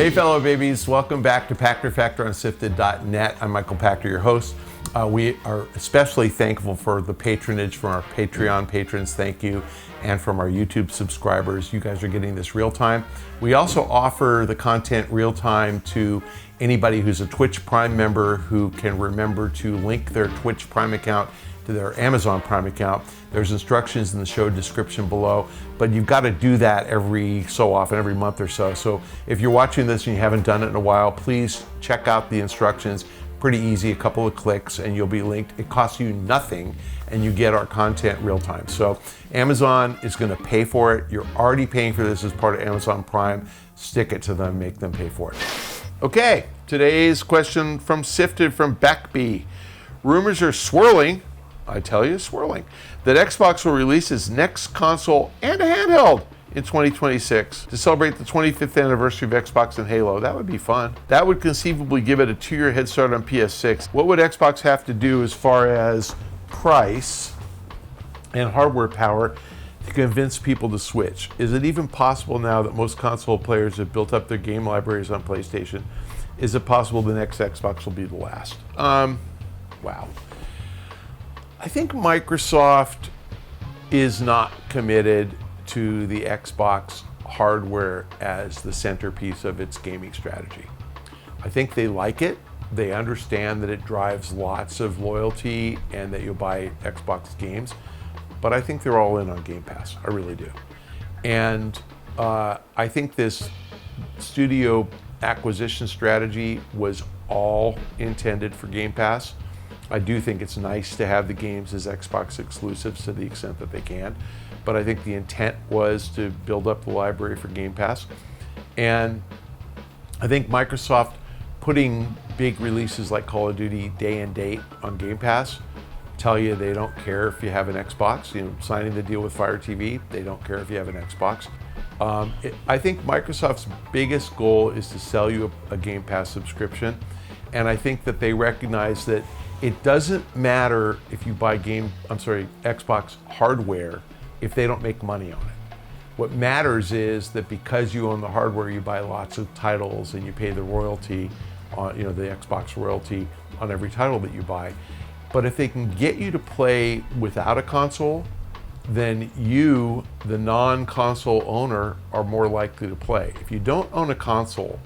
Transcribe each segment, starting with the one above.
Hey fellow babies, welcome back to Pachter Factor on SIFTD.net. I'm Michael Pachter, your host. We are especially thankful for the patronage from our Patreon patrons, thank you, and from our YouTube subscribers. You guys are getting this real time. We also offer the content real time to anybody who's a Twitch Prime member who can remember to link their Twitch Prime account to their Amazon Prime account. There's instructions in the show description below, but you've got to do that every so often, every month or so. So if you're watching this and you haven't done it in a while, please check out the instructions. Pretty easy, a couple of clicks and you'll be linked. It costs you nothing and you get our content real time. So Amazon is gonna pay for it. You're already paying for this as part of Amazon Prime. Stick it to them, make them pay for it. Okay, today's question from SIFTD from Beckby. Rumors are swirling, I tell you, swirling, that Xbox will release its next console and a handheld in 2026 to celebrate the 25th anniversary of Xbox and Halo. That would be fun. That would conceivably give it a 2-year head start on PS6. What would Xbox have to do as far as price and hardware power to convince people to switch? Is it even possible now that most console players have built up their game libraries on PlayStation? Is it possible the next Xbox will be the last? Wow. I think Microsoft is not committed to the Xbox hardware as the centerpiece of its gaming strategy. I think they like it. They understand that it drives lots of loyalty and that you'll buy Xbox games, but I think they're all in on Game Pass. I really do. And I think this studio acquisition strategy was all intended for Game Pass. I do think it's nice to have the games as Xbox exclusives to the extent that they can, but I think the intent was to build up the library for Game Pass. And I think Microsoft putting big releases like Call of Duty day and date on Game Pass tell you they don't care if you have an Xbox. You know, signing the deal with Fire TV, they don't care if you have an Xbox. I think Microsoft's biggest goal is to sell you a Game Pass subscription, and I think that they recognize that it doesn't matter if you buy Xbox hardware if they don't make money on it. What matters is that because you own the hardware, you buy lots of titles and you pay the royalty on, the Xbox royalty on every title that you buy. But if they can get you to play without a console, then you, the non-console owner, are more likely to play. If you don't own a console,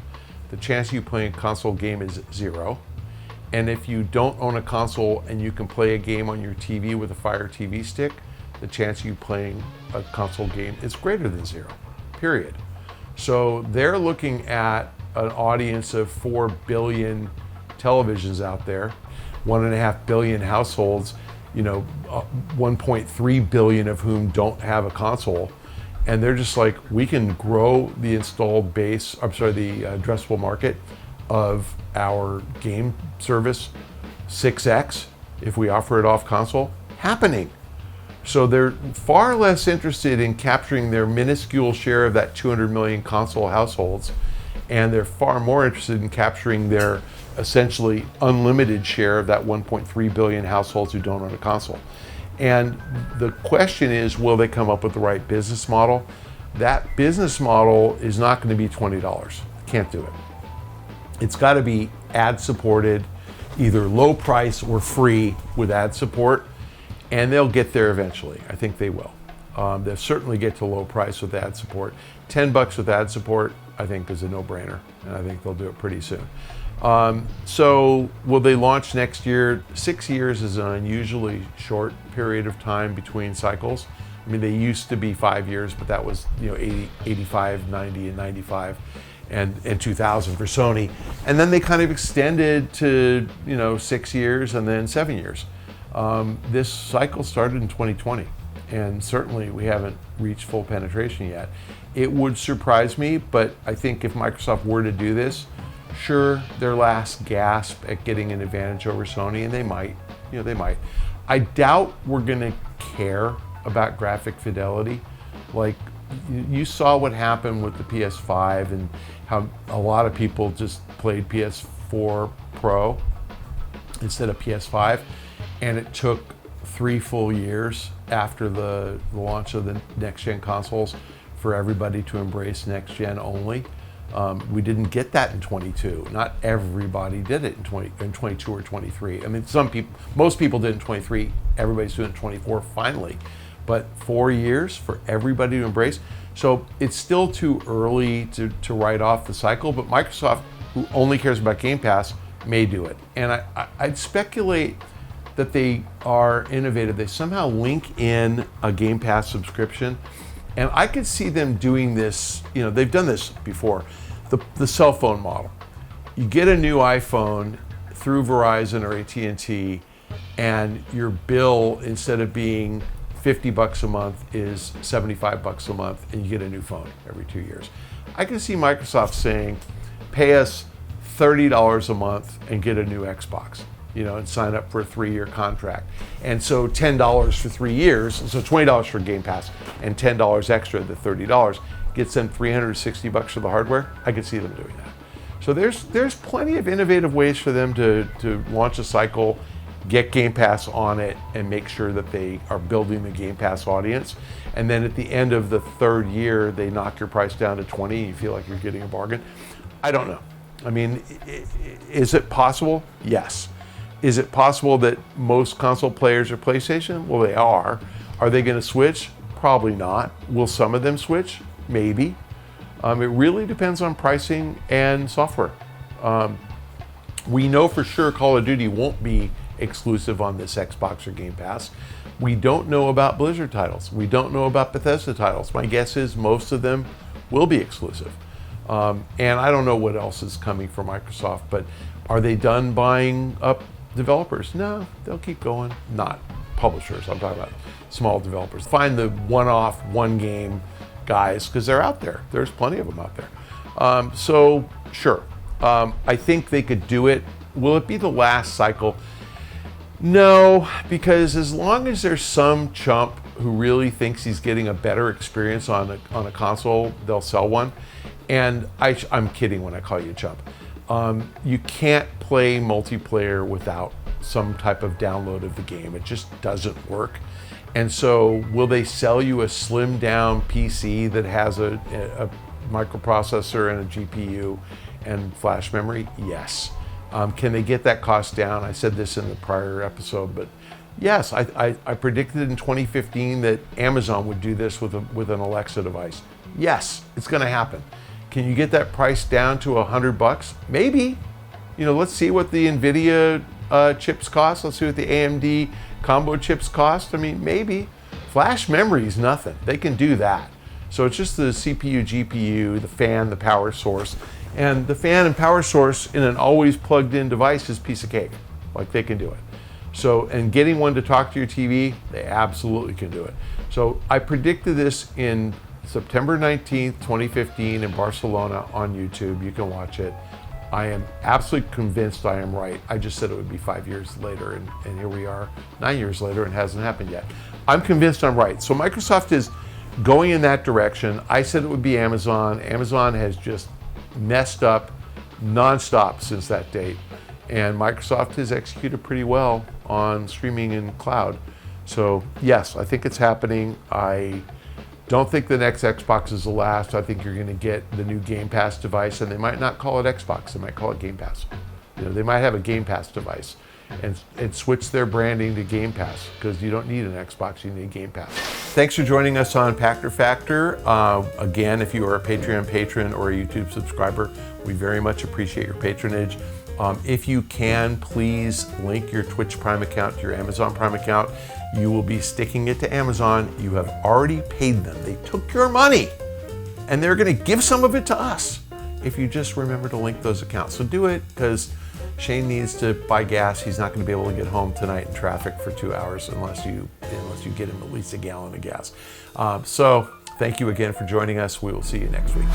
the chance of you playing a console game is 0. And if you don't own a console and you can play a game on your TV with a Fire TV stick, the chance of you playing a console game is greater than 0, period. So they're looking at an audience of 4 billion televisions out there, 1.5 billion households, 1.3 billion of whom don't have a console. And they're just like, we can grow the installed base, the addressable market of our game service 6x if we offer it off console. Happening. So they're far less interested in capturing their minuscule share of that 200 million console households, and they're far more interested in capturing their essentially unlimited share of that 1.3 billion households who don't own a console. And the question is, will they come up with the right business model? That business model is not going to be $20. Can't do it. It's got to be ad supported, either low price or free with ad support, and they'll get there eventually. I think they will. They'll certainly get to low price with ad support. $10 with ad support, I think, is a no-brainer, and I think they'll do it pretty soon. So will they launch next year? 6 years is an unusually short period of time between cycles. I mean, they used to be 5 years, but that was 80, 85, 90, and 95. And 2000 for Sony, and then they kind of extended to 6 years and then 7 years. This cycle started in 2020, and certainly we haven't reached full penetration yet. It would surprise me, but I think if Microsoft were to do this, sure, their last gasp at getting an advantage over Sony, and they might, they might. I doubt we're going to care about graphic fidelity. Like, you saw what happened with the PS5 and how a lot of people just played PS4 Pro instead of PS5, and it took 3 full years after the launch of the next-gen consoles for everybody to embrace next-gen only. We didn't get that in 22. Not everybody did it in 22 or 23. I mean, most people did it in 23. Everybody's doing it in 24 finally. But 4 years for everybody to embrace. So it's still too early to write off the cycle, but Microsoft, who only cares about Game Pass, may do it. And I'd speculate that they are innovative. They somehow link in a Game Pass subscription. And I could see them doing this, they've done this before. The cell phone model. You get a new iPhone through Verizon or AT&T, and your bill, instead of being $50 a month, is $75 a month, and you get a new phone every 2 years. I can see Microsoft saying, pay us $30 a month and get a new Xbox, and sign up for a 3-year contract. And so $10 for 3 years, so $20 for Game Pass, and $10 extra, the $30, gets them $360 for the hardware. I could see them doing that. So there's plenty of innovative ways for them to launch a cycle, get Game Pass on it, and make sure that they are building the Game Pass audience. And then at the end of the 3rd year, they knock your price down to 20, and you feel like you're getting a bargain. I don't know. I mean, is it possible? Yes. Is it possible that most console players are PlayStation? Well, they are. Are they going to switch? Probably not. Will some of them switch? Maybe. It really depends on pricing and software. We know for sure Call of Duty won't be exclusive on this Xbox or Game Pass. We don't know about Blizzard titles. We don't know about Bethesda titles. My guess is most of them will be exclusive. And I don't know what else is coming from Microsoft, but are they done buying up developers? No, they'll keep going. Not publishers, I'm talking about small developers. Find the one-off, one-game guys, because they're out there. There's plenty of them out there. So, sure. I think they could do it. Will it be the last cycle? No, because as long as there's some chump who really thinks he's getting a better experience on a console, they'll sell one. And I'm kidding when I call you a chump. You can't play multiplayer without some type of download of the game. It just doesn't work. And so will they sell you a slimmed down PC that has a microprocessor and a GPU and flash memory? Yes. Can they get that cost down? I said this in the prior episode, but yes, I predicted in 2015 that Amazon would do this with an Alexa device. Yes, it's going to happen. Can you get that price down to $100? Maybe. Let's see what the NVIDIA chips cost. Let's see what the AMD combo chips cost. I mean, maybe. Flash memory is nothing. They can do that. So it's just the CPU, GPU, the fan, the power source. And the fan and power source in an always plugged in device is a piece of cake. Like, they can do it. So, and getting one to talk to your TV, they absolutely can do it. So I predicted this in September 19th, 2015 in Barcelona on YouTube. You can watch it. I am absolutely convinced I am right. I just said it would be 5 years later, and here we are 9 years later and it hasn't happened yet. I'm convinced I'm right. So Microsoft is going in that direction. I said it would be Amazon. Amazon has just messed up nonstop since that date. And Microsoft has executed pretty well on streaming and cloud. So yes, I think it's happening. I don't think the next Xbox is the last. I think you're going to get the new Game Pass device, and they might not call it Xbox. They might call it Game Pass. They might have a Game Pass device and switch their branding to Game Pass, because you don't need an Xbox, you need Game Pass. Thanks for joining us on Pachter Factor. Again, if you are a Patreon patron or a YouTube subscriber, we very much appreciate your patronage. If you can, please link your Twitch Prime account to your Amazon Prime account. You will be sticking it to Amazon. You have already paid them. They took your money, and they're going to give some of it to us if you just remember to link those accounts. So do it, because Shane needs to buy gas. He's not going to be able to get home tonight in traffic for 2 hours unless you get him at least a gallon of gas. So thank you again for joining us. We will see you next week.